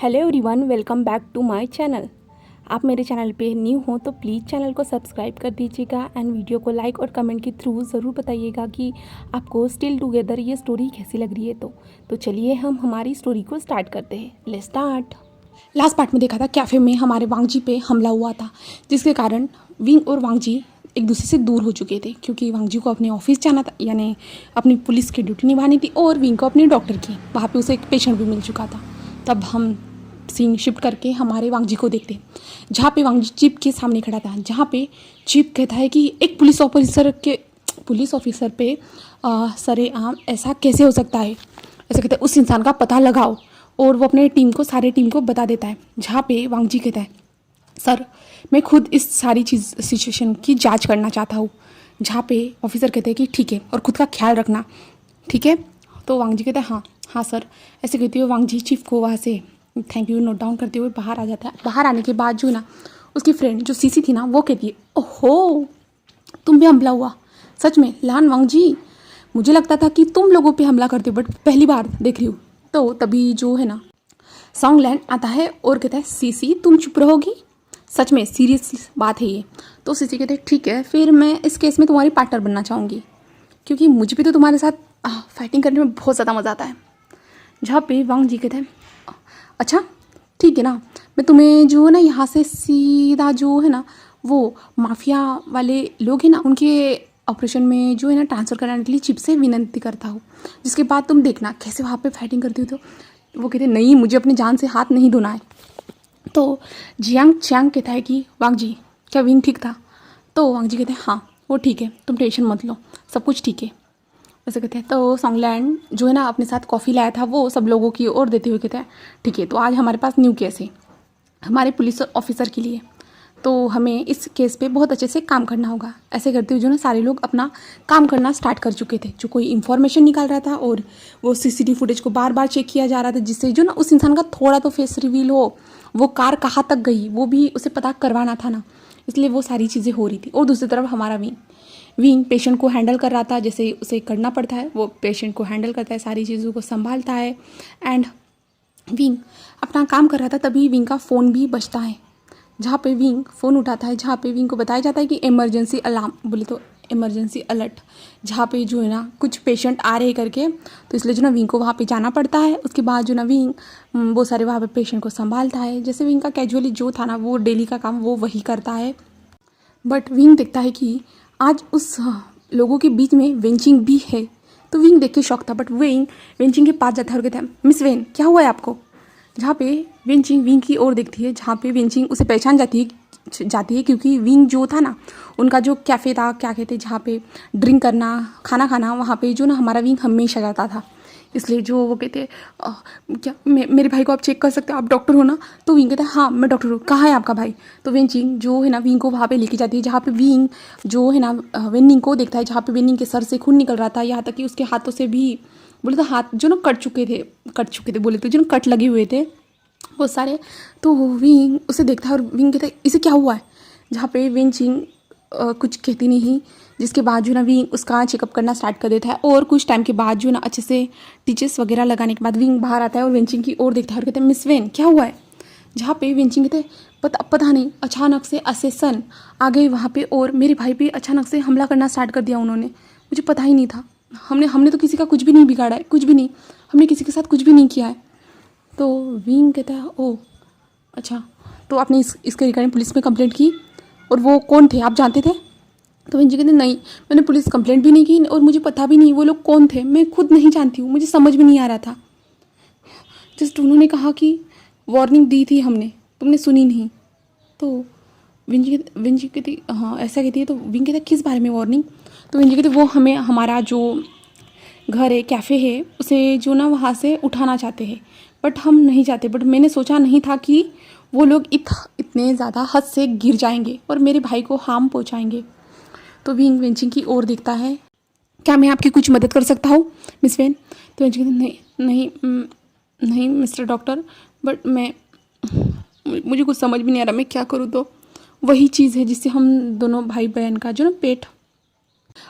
Hello everyone, welcome back to my channel. आप मेरे channel पे न्यू हो तो प्लीज़ चैनल को सब्सक्राइब कर दीजिएगा एंड वीडियो को लाइक और कमेंट के थ्रू ज़रूर बताइएगा कि आपको स्टिल टुगेदर ये स्टोरी कैसी लग रही है। तो चलिए हम हमारी स्टोरी को स्टार्ट करते हैं। Let's start. लास्ट पार्ट में देखा था कैफ़े में हमारे वांगजी पे हमला हुआ था, जिसके कारण विंग और वांगजी एक दूसरे से दूर हो चुके थे, क्योंकि वांगजी को अपने ऑफिस जाना था, यानी अपनी पुलिस की ड्यूटी निभानी थी, और विंग को अपनी डॉक्टर की। वहाँ पे उसे एक पेशेंट भी मिल चुका था। तब हम सीन शिफ्ट करके हमारे वांगजी को देखते, जहाँ पे वांगजी चिप के सामने खड़ा था, जहाँ पे चिप कहता है कि एक पुलिस ऑफिसर पे सरेआम ऐसा कैसे हो सकता है। ऐसा कहते हैं उस इंसान का पता लगाओ, और वो अपने सारे टीम को बता देता है। जहाँ पे वांगजी कहता है, सर मैं खुद इस सारी सिचुएशन की जांच करना चाहता हूँ। जहाँ पे ऑफिसर कहते हैं कि ठीक है, और खुद का ख्याल रखना, ठीक है। तो वांगजी कहता है हाँ हाँ सर। ऐसे कहते हुए वांगजी चीफ को वहाँ से थैंक यू नोट डाउन करते हुए बाहर आ जाता है। बाहर आने के बाद जो है ना, उसकी फ्रेंड जो सीसी थी ना, वो कहती है ओहो तुम भी हमला हुआ, सच में लान वांगजी, मुझे लगता था कि तुम लोगों पे हमला करते हो, बट पहली बार देख रही हूँ। तो तभी जो है ना सॉन्गलैंड आता है और कहता है सीसी तुम चुप रहोगी, सच में सीरियस बात है ये। तो सीसी कहते हैं ठीक है, फिर मैं इस केस में तुम्हारी पार्टनर बनना चाहूँगी, क्योंकि मुझे भी तो तुम्हारे साथ फाइटिंग करने में बहुत ज़्यादा मज़ा आता है। जहाँ पे वांगजी कहते हैं अच्छा ठीक है ना, मैं तुम्हें जो है ना यहाँ से सीधा जो है ना वो माफिया वाले लोग हैं ना, उनके ऑपरेशन में जो है ना ट्रांसफ़र कराने के लिए चिप से विनती करता हूँ, जिसके बाद तुम देखना कैसे वहाँ पे फाइटिंग करती हो। तो वो कहते हैं नहीं, मुझे अपनी जान से हाथ नहीं धोना है। तो जियांग चियांग कहता है कि वांगजी क्या विंग ठीक था। तो वांगजी कहते हैं हाँ वो ठीक है, तुम टेंशन मत लो, सब कुछ ठीक है। ऐसे कहते हैं। तो सॉन्गलैंड जो है ना अपने साथ कॉफ़ी लाया था, वो सब लोगों की ओर देते हुए कहता है ठीक है, तो आज हमारे पास न्यू केस है हमारे पुलिस ऑफिसर के लिए, तो हमें इस केस पे बहुत अच्छे से काम करना होगा। ऐसे करते हुए जो ना सारे लोग अपना काम करना स्टार्ट कर चुके थे। जो कोई इन्फॉर्मेशन निकाल रहा था, और वो सीसीटीवी फुटेज को बार बार चेक किया जा रहा था, जिससे जो ना उस इंसान का थोड़ा तो फेस रिवील हो, वो कार कहाँ तक गई वो भी उसे पता करवाना था ना, इसलिए वो सारी चीज़ें हो रही थी। और दूसरी तरफ हमारा विंग पेशेंट को हैंडल कर रहा था, जैसे उसे करना पड़ता है, वो पेशेंट को हैंडल करता है, सारी चीज़ों को संभालता है। एंड विंग अपना काम कर रहा था, तभी विंग का फ़ोन भी बजता है। जहाँ पे विंग फ़ोन उठाता है, जहाँ पे विंग को बताया जाता है कि इमरजेंसी अलार्म, बोले तो इमरजेंसी अलर्ट, जहाँ पे जो है ना कुछ पेशेंट आ रहे करके। तो इसलिए जो ना विंग को वहाँ पे जाना पड़ता है। उसके बाद जो ना विंग वो सारे वहाँ पे पेशेंट को संभालता है। जैसे विंग का कैजुअली जो था ना, वो डेली का काम वो वही करता है। बट विंग देखता है कि आज उस लोगों के बीच में वेंचिंग भी है। तो विंग देख के शौक था, बट वेंचिंग के पास जाता है और कहता है मिस वेन क्या हुआ है आपको। जहाँ पे वेंचिंग विंग की ओर देखती है, जहाँ पे वेंचिंग उसे पहचान जाती है, क्योंकि विंग जो था ना, उनका जो कैफ़े था, क्या कहते हैं, जहाँ पे ड्रिंक करना खाना खाना, वहाँ पे जो ना हमारा विंग हमेशा जाता था। इसलिए जो वो कहते क्या मेरे भाई को आप चेक कर सकते हो, आप डॉक्टर हो ना। तो विंग कहता है हाँ मैं डॉक्टर हूँ, कहाँ है आपका भाई। तो वेंचिंग जो है ना विंग को वहाँ पे लेके जाती है, जहाँ पे विंग जो है ना वेनिंग को देखता है, जहाँ पे वेनिंग के सर से खून निकल रहा था, यहाँ तक कि उसके हाथों से भी, बोले तो हाथ जो ना कट चुके थे, बोले तो जो ना कट लगे हुए थे बहुत सारे। तो विंग उसे देखता है और विंग कहता है इसे क्या हुआ है। जहाँ पे वेंचिंग कुछ कहती नहीं, जिसके बाद जो ना विंग उसका चेकअप करना स्टार्ट कर देता है। और कुछ टाइम के बाद जो ना अच्छे से टीचर्स वगैरह लगाने के बाद विंग बाहर आता है और वेंचिंग की ओर देखता है और कहता है मिस वेन क्या हुआ है। जहाँ पे वेंचिंग कहते हैं पता नहीं, अचानक से असेसन आ गए वहाँ पे, और मेरे भाई पे अचानक से हमला करना स्टार्ट कर दिया उन्होंने, मुझे पता ही नहीं था। हमने तो किसी का कुछ भी नहीं बिगाड़ा है, कुछ भी नहीं, हमने किसी के साथ कुछ भी नहीं किया है। तो विंग कहता है ओ अच्छा, तो आपने इसके रिगार्डिंग पुलिस में कंप्लेंट की, और वो कौन थे आप जानते थे। तो विंग कहते नहीं, मैंने पुलिस कंप्लेंट भी नहीं की, और मुझे पता भी नहीं वो लोग कौन थे, मैं खुद नहीं जानती हूँ, मुझे समझ में नहीं आ रहा था। जस्ट उन्होंने कहा कि वार्निंग दी थी हमने, तुमने सुनी नहीं। तो विंजी कहती हाँ ऐसा कहती है। तो विंग कहता किस बारे में वार्निंग। तो विंजी कहती वो हमें हमारा जो घर है, कैफ़े है, उसे जो ना वहाँ से उठाना चाहते हैं, बट हम नहीं चाहते, बट मैंने सोचा नहीं था कि वो लोग इतने ज़्यादा हद से गिर जाएंगे और मेरे भाई को हार्म पहुँचाएंगे। तो विंग वेंचिंग की ओर देखता है, क्या मैं आपकी कुछ मदद कर सकता हूँ मिस वेन। तो वेंचिंग नहीं नहीं नहीं मिस्टर डॉक्टर, बट मुझे कुछ समझ भी नहीं आ रहा मैं क्या करूँ। तो वही चीज़ है जिससे हम दोनों भाई बहन का जो ना पेट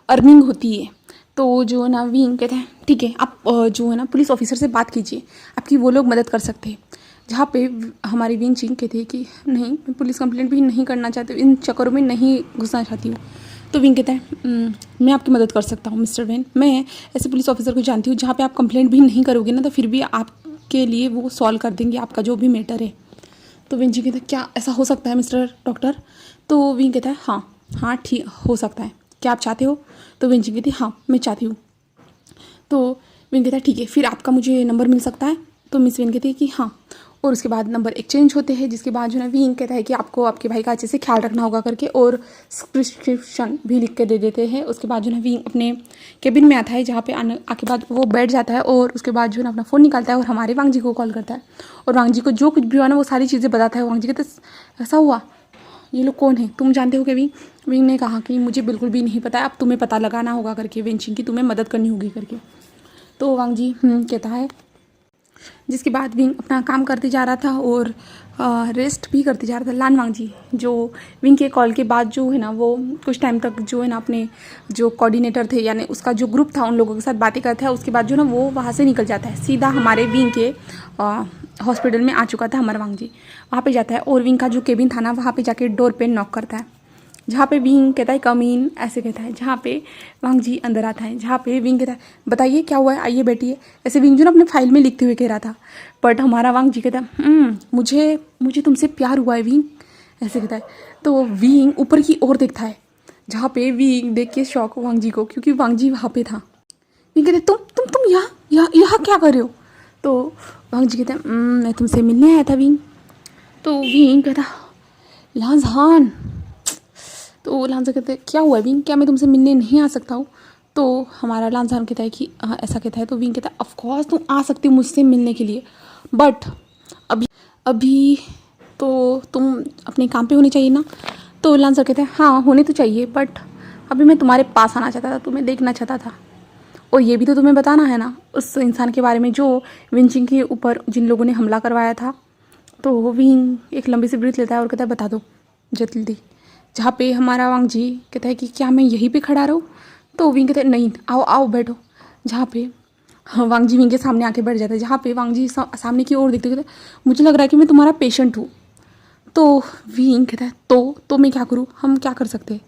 अर्निंग होती है। तो जो ना विंग कहते हैं ठीक है, आप जो है ना पुलिस ऑफिसर से बात कीजिए, आपकी वो लोग मदद कर सकते हैं। जहाँ पे हमारी विंग चिंग कहती है कि नहीं, मैं पुलिस कंप्लेंट भी नहीं करना चाहती हूँ, इन चक्करों में नहीं घुसना चाहती हूँ। तो विंग कहता है मैं आपकी मदद कर सकता हूँ मिस्टर वेन, मैं ऐसे पुलिस ऑफिसर को जानती हूँ जहाँ पे आप कंप्लेंट भी नहीं करोगे ना तो फिर भी आपके लिए वो सॉल्व कर देंगे आपका जो भी मैटर है। तो विंग जी कहता है क्या ऐसा हो सकता है मिस्टर डॉक्टर? तो विंग कहता है हाँ ठीक हो सकता है, क्या आप चाहते हो? तो विंग जी कहती है हाँ मैं चाहती हूँ। तो विन कहता है ठीक है, फिर आपका मुझे नंबर मिल सकता है? तो मिस विन कहती है कि हाँ, और उसके बाद नंबर एक्सचेंज होते हैं, जिसके बाद जो है विन कहता है कि आपको आपके भाई का अच्छे से ख्याल रखना होगा करके, और प्रिस्क्रिप्शन भी लिख के दे देते हैं। उसके बाद जो है विन अपने केबिन में आता है, जहाँ पे आके बाद वो बैठ जाता है, और उसके बाद जो है अपना फ़ोन निकालता है और हमारे वांग जी को कॉल करता है, और वांग जी को जो कुछ भी हुआ ना वो सारी चीज़ें बताता है। वांग जी कहते ऐसा हुआ, ये लोग कौन है, तुम जानते हो? केविन विंग ने कहा कि मुझे बिल्कुल भी नहीं पता, अब तुम्हें पता लगाना होगा करके, वेंचिंग की तुम्हें मदद करनी होगी करके। तो वांग जी कहता है, जिसके बाद विंग अपना काम करते जा रहा था और रेस्ट भी करते जा रहा था। लान वांग जी जो विंग के कॉल के बाद जो है ना वो कुछ टाइम तक जो है ना अपने जो कोऑर्डिनेटर थे यानी उसका जो ग्रुप था उन लोगों के साथ बातें करता है। उसके बाद जो ना वो वहाँ से निकल जाता है, सीधा हमारे विंग के हॉस्पिटल में आ चुका था हमारा वांग जी, वहाँ पे जाता है और विंग का जो केबिन था ना वहाँ पे जाके डोर पे नॉक करता है, जहाँ पे विंग कहता है कम इन, ऐसे कहता है, जहाँ पे वांग जी अंदर आता है, जहाँ पे विंग कहता है बताइए क्या हुआ है, आइए बैठिए, ऐसे विंग जो ना अपने फाइल में लिखते हुए कह रहा था। बट हमारा वांग जी कहता है मुझे तुमसे प्यार हुआ है विंग, ऐसे कहता है। तो विंग ऊपर की ओर देखता है, जहाँ पे विंग देख के शौक वांग जी को, क्योंकि वांग जी वहाँ पे था। विंग कहते तुम यहाँ क्या कर रहे हो? तो वांग जी कहते हैं मैं तुमसे मिलने आया था विंग। तो विंग कहता लांझान। तो लांझा कहते हैं क्या हुआ विंग, क्या मैं तुमसे मिलने नहीं आ सकता हूँ? तो हमारा लांझान कहता है कि हाँ ऐसा कहता है। तो विंग कहता है ऑफकोर्स तुम आ सकती हो मुझसे मिलने के लिए, बट अभी तो तुम अपने काम पे होने चाहिए ना। तो लांझा कहते हैं हाँ होने तो चाहिए, बट अभी मैं तुम्हारे पास आना चाहता था, तुम्हें देखना चाहता था, और ये भी तो तुम्हें बताना है ना उस इंसान के बारे में जो विंचिंग के ऊपर जिन लोगों ने हमला करवाया था। तो विंग एक लंबी सी ब्रीथ लेता है और कहता है बता दो जल्दी। जहाँ पे हमारा वांग जी कहता है कि क्या मैं यहीं पे खड़ा रहूँ? तो विंग कहता है नहीं, आओ आओ बैठो। जहाँ पे वांग जी विंग के सामने आके बैठ जाता है, जहाँ पे वांग जी सामने की ओर देखते कहते मुझे लग रहा है कि मैं तुम्हारा पेशेंट हूँ। तो विंग कहता है तो मैं क्या करूँ, हम क्या कर सकते हैं?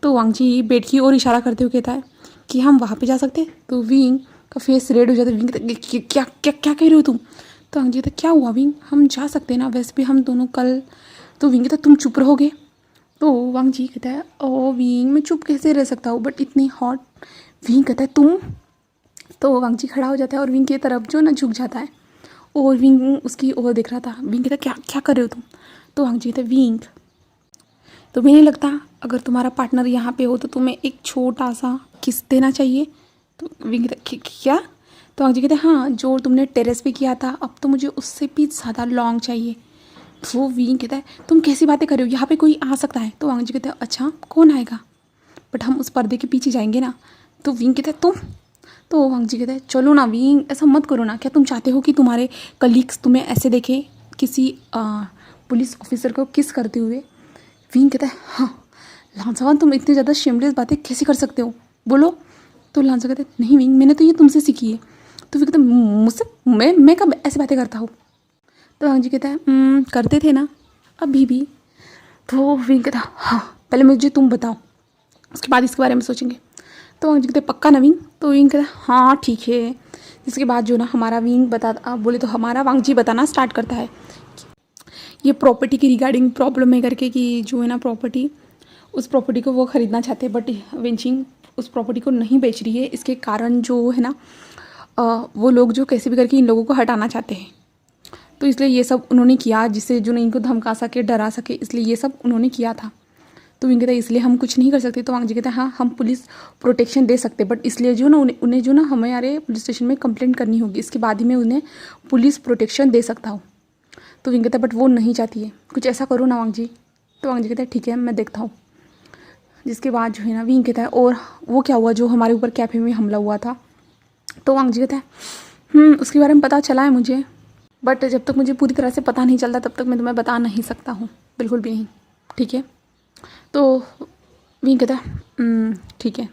तो वांग जी बेड की ओर इशारा करते हुए कहता है कि हम वहाँ पे जा सकते हैं। तो विंग का फेस रेड हो जाता है। विंग कहता है क्या क्या क्या कह रहे हो तुम? तो वांग जी कहता है क्या हुआ विंग, हम जा सकते हैं ना, वैसे भी हम दोनों कल। तो विंग कहता है तुम चुप रहोगे? तो वांग जी कहता है ओ विंग मैं चुप कैसे रह सकता हूँ, बट इतनी हॉट। विंग कहता है तुम। तो वांग जी खड़ा हो जाता है और विंग की तरफ जो ना झुक जाता है, और विंग उसकी ओर देख रहा था। विंग कहता है क्या क्या कर रहे हो तुम? तो वांग जी कहता है विंग तुम्हें नहीं लगता अगर तुम्हारा पार्टनर यहाँ पे हो तो तुम्हें एक छोटा सा किस देना चाहिए? तो विंग कहता है क्या? तो वांग जी कहते हैं हाँ जो तुमने टेरेस पे किया था, अब तो मुझे उससे भी ज़्यादा लॉन्ग चाहिए। वो विंग कहता है तुम कैसी बातें कर रहे हो, यहाँ पे कोई आ सकता है? तो वांग जी कहते हैं अच्छा कौन आएगा, बट हम उस पर्दे के पीछे जाएंगे ना। तो विंग कहता है तुम। तो वांग जी कहता है चलो ना विंग, ऐसा मत करो ना, क्या तुम चाहते हो कि तुम्हारे कलीग्स तुम्हें ऐसे देखें किसी पुलिस ऑफिसर को किस करते हुए? विंग कहता है हाँ लांसावान तुम इतनी ज़्यादा शेमलेस बातें कैसे कर सकते हो, बोलो। तो लांसा कहता है नहीं विंग मैंने तो ये तुमसे सीखी है। तो विंग कहता है मुझसे, मैं कब ऐसी बातें करता हूँ? तो वांग जी कहता है करते थे ना अभी भी। तो विंग कहता है हाँ पहले मुझे तुम बताओ, उसके बाद इसके बारे में सोचेंगे। तो वांग जी कहते पक्का ना विंग? तो विंग कहता है हाँ ठीक है। इसके बाद जो ना हमारा विंग बोले तो हमारा वांग जी बताना स्टार्ट करता है ये प्रॉपर्टी की रिगार्डिंग प्रॉब्लम है करके, कि जो है ना प्रॉपर्टी, उस प्रॉपर्टी को वो ख़रीदना चाहते हैं, बट विंचिंग उस प्रॉपर्टी को नहीं बेच रही है। इसके कारण जो है ना वो लोग जो कैसे भी करके इन लोगों को हटाना चाहते हैं, तो इसलिए ये सब उन्होंने किया जिससे जो इनको धमका सके डरा सके, इसलिए ये सब उन्होंने किया था। तो विंग कहता है इसलिए हम कुछ नहीं कर सकते। तो वांग जी कहता है हाँ हम पुलिस प्रोटेक्शन दे सकते, बट इसलिए जो ना उन्हें जो ना हमारे पुलिस स्टेशन में कंप्लेंट करनी होगी, इसके बाद ही मैं उन्हें पुलिस प्रोटेक्शन दे सकता हूँ। तो विंग कहता है बट वो नहीं चाहती है, कुछ ऐसा करो ना वांग जी। तो वांग जी कहता है ठीक है मैं देखता हूँ। जिसके बाद जो है ना विंग कहता है और वो क्या हुआ जो हमारे ऊपर कैफे में हमला हुआ था? तो वांग जी कहता है उसके बारे में पता चला है मुझे, बट जब तक मुझे पूरी तरह से पता नहीं चलता तब तक मैं तुम्हें बता नहीं सकता हूँ, बिल्कुल भी नहीं, ठीक है। तो विंग कहता है ठीक है।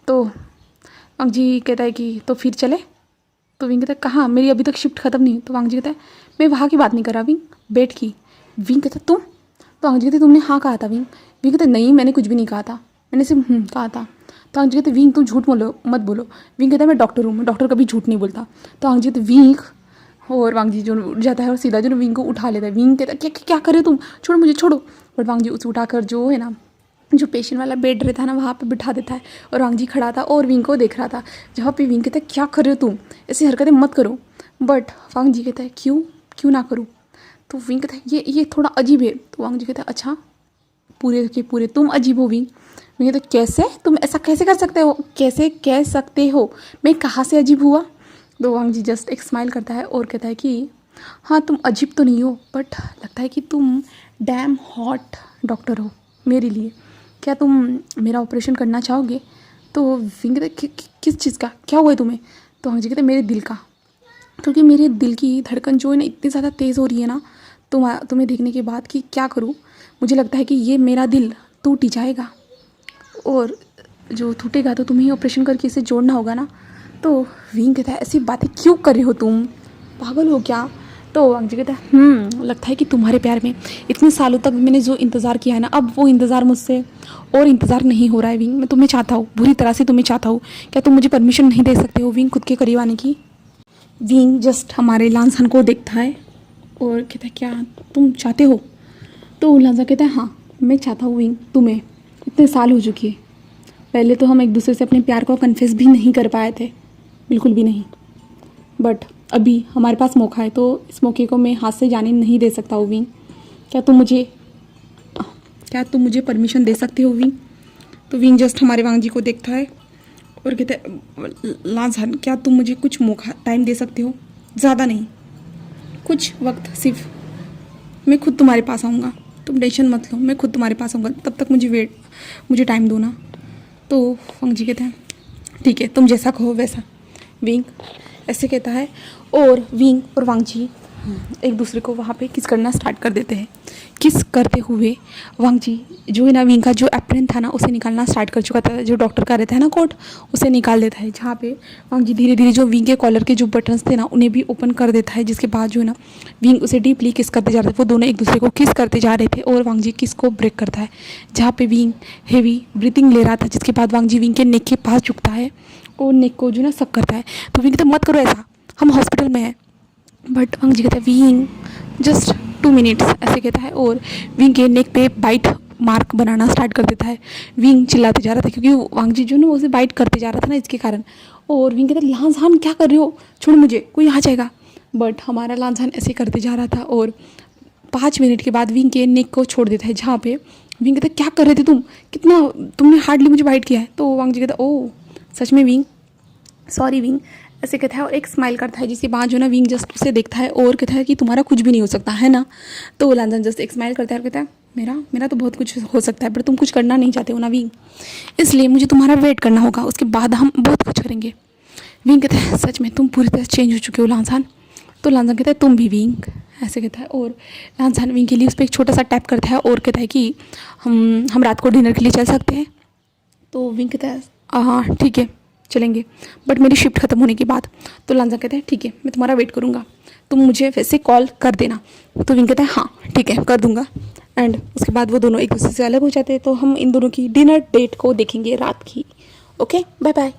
तो वांग जी कहता है कि तो फिर चले? तो विंग कहता है कहाँ, मेरी अभी तक शिफ्ट खत्म नहीं। तो वांग जी कहता है मैं वहाँ की बात नहीं कर रहा विंग, बेड की। विंग कहता है तुम? तो वांग जी कहते तुमने हाँ कहा था विंग। विंग कहता है नहीं मैंने कुछ भी नहीं कहा था, मैंने सिर्फ कहा था। तो वांग जी कहते विंग तुम झूठ मत बोलो। विंग कहता है मैं डॉक्टर हूँ, मैं डॉक्टर कभी झूठ नहीं बोलता। तो वांग जी कहते विंग, और वांग जी जो उठ जाता है और सीधा जो विंग को उठा लेता है। विंग कहता है क्या क्या कर रहे हो तुम, छोड़ो मुझे छोड़ो। बट वांग जी उसे उठाकर जो है ना जो पेशेंट वाला बेड रहता है ना वहाँ पे बिठा देता है। और वांग जी खड़ा था और विंग को देख रहा था। जहाँ पे विंग कहता है क्या कर रहे हो तुम, ऐसी हरकतें मत करो। बट वांग जी कहता है क्यों ना करूँ। तो विंग कहता है ये थोड़ा अजीब है। तो वांग जी कहता है अच्छा पूरे के पूरे तुम अजीब हो विंग। विंग कहता है कैसे, तुम ऐसा कैसे कर सकते हो, कैसे कह सकते हो, मैं कहाँ से अजीब हुआ। तो वांग जी जस्ट एक स्माइल करता है और कहता है कि हाँ तुम अजीब तो नहीं हो, बट लगता है कि तुम डैम हॉट डॉक्टर हो मेरे लिए। क्या तुम मेरा ऑपरेशन करना चाहोगे। तो विंग कहता है किस चीज़ का, क्या हुआ है तुम्हें। तो वांग जी कहते मेरे दिल का, क्योंकि मेरे दिल की धड़कन जो है ना इतनी ज़्यादा तेज़ हो रही है ना तुम्हें देखने के बाद कि क्या करूँ। मुझे लगता है कि ये मेरा दिल टूट ही जाएगा, और जो टूटेगा तो तुम्हें ही ऑपरेशन करके इसे जोड़ना होगा ना। तो विंग कहता है ऐसी बातें क्यों कर रहे हो तुम, पागल हो क्या। तो वांग जी कहता है लगता है कि तुम्हारे प्यार में इतने सालों तक मैंने जो इंतज़ार किया है ना, अब वो इंतज़ार मुझसे और इंतज़ार नहीं हो रहा है विंग। मैं तुम्हें चाहता हूँ, बुरी तरह से तुम्हें चाहता हूँ। क्या तुम मुझे परमिशन नहीं दे सकते हो विंग खुद के करीब आने की। विंग जस्ट हमारे लांसान को देखता है और कहता है क्या तुम चाहते हो। तो लांसा कहता है हाँ मैं चाहता हूँ विंग, तुम्हें इतने साल हो चुकी है। पहले तो हम एक दूसरे से अपने प्यार को कन्फेस भी नहीं कर पाए थे, बिल्कुल भी नहीं। बट अभी हमारे पास मौका है, तो इस मौके को मैं हाथ से जाने नहीं दे सकता हूँ विंग। क्या तुम मुझे परमिशन दे सकते हो विंग। तो विंग जस्ट हमारे वांग जी को देखता है और कहते हैं लांसान क्या तुम मुझे कुछ मौका टाइम दे सकते हो, ज़्यादा नहीं, कुछ वक्त सिर्फ। मैं खुद तुम्हारे पास आऊँगा, तुम टेंशन मत लो, मैं खुद तुम्हारे पास आऊँगा, तब तक मुझे टाइम दो ना। तो वांग जी कहते हैं ठीक है तुम जैसा कहो वैसा विंग, ऐसे कहता है। और विंग और वांग जी एक दूसरे को वहाँ पे किस करना स्टार्ट कर देते हैं। किस करते हुए वांग जी जो है ना विंग का जो एप्रन था ना उसे निकालना स्टार्ट कर चुका था, जो डॉक्टर का रहता है ना कोट उसे निकाल देता है। जहाँ पे वांग जी धीरे धीरे जो विंग के कॉलर के जो बटन्स थे ना उन्हें भी ओपन कर देता है, जिसके बाद जो है ना विंग उसे डीपली किस करते जा रहे थे। वो दोनों एक दूसरे को किस करते जा रहे थे और वांग जी किस को ब्रेक करता है। जहाँ पे विंग हेवी ब्रीथिंग ले रहा था, जिसके बाद वांग जी विंग के नेक के पास झुकता है और नेक को जो ना सक करता है। तो विंग कहता मत करो ऐसा, हम हॉस्पिटल में हैं। बट वांग जी कहता है विंग जस्ट 2 मिनट्स, ऐसे कहता है और विंग के नेक पे बाइट मार्क बनाना स्टार्ट कर देता है। विंग चिल्लाते जा रहा था क्योंकि वांग जी जो ना उसे बाइट करते जा रहा था ना इसके कारण। और विंग कहता है लांसान क्या कर रहे हो, छोड़ मुझे, कोई आ जाएगा। बट हमारा लांसान ऐसे करते जा रहा था और 5 मिनट के बाद विंग के नेक को छोड़ देता है। जहाँ पे विंग कहता है क्या कर रहे थे तुमने हार्डली मुझे बाइट किया है। तो वांग जी कहता है ओ सच में विंग, सॉरी विंग, ऐसे कहता है और एक स्माइल करता है, जिसके बाद जो ना विंग जस्ट उसे देखता है और कहता है कि तुम्हारा कुछ भी नहीं हो सकता है ना। तो लांसान जस्ट एक स्माइल करता है और कहता है मेरा तो बहुत कुछ हो सकता है, पर तुम कुछ करना नहीं चाहते हो ना विंग, इसलिए मुझे तुम्हारा वेट करना होगा, उसके बाद हम बहुत कुछ करेंगे। विंग कहता है सच में तुम पूरी तरह चेंज हो चुके हो लांसान। तो लांसान कहता है तुम भी विंग, ऐसे कहता है। और लांसान विंग के लिए उस पर एक छोटा सा टैप करता है और कहता है कि हम रात को डिनर के लिए चल सकते हैं। तो विंग कहता है हाँ ठीक है चलेंगे, बट मेरी शिफ्ट खत्म होने के बाद। तो लांसान कहता है ठीक है मैं तुम्हारा वेट करूँगा, तुम मुझे वैसे कॉल कर देना। तो विंग कहता है हाँ ठीक है कर दूँगा। एंड उसके बाद वो दोनों एक दूसरे से अलग हो जाते हैं। तो हम इन दोनों की डिनर डेट को देखेंगे रात की। Okay bye bye.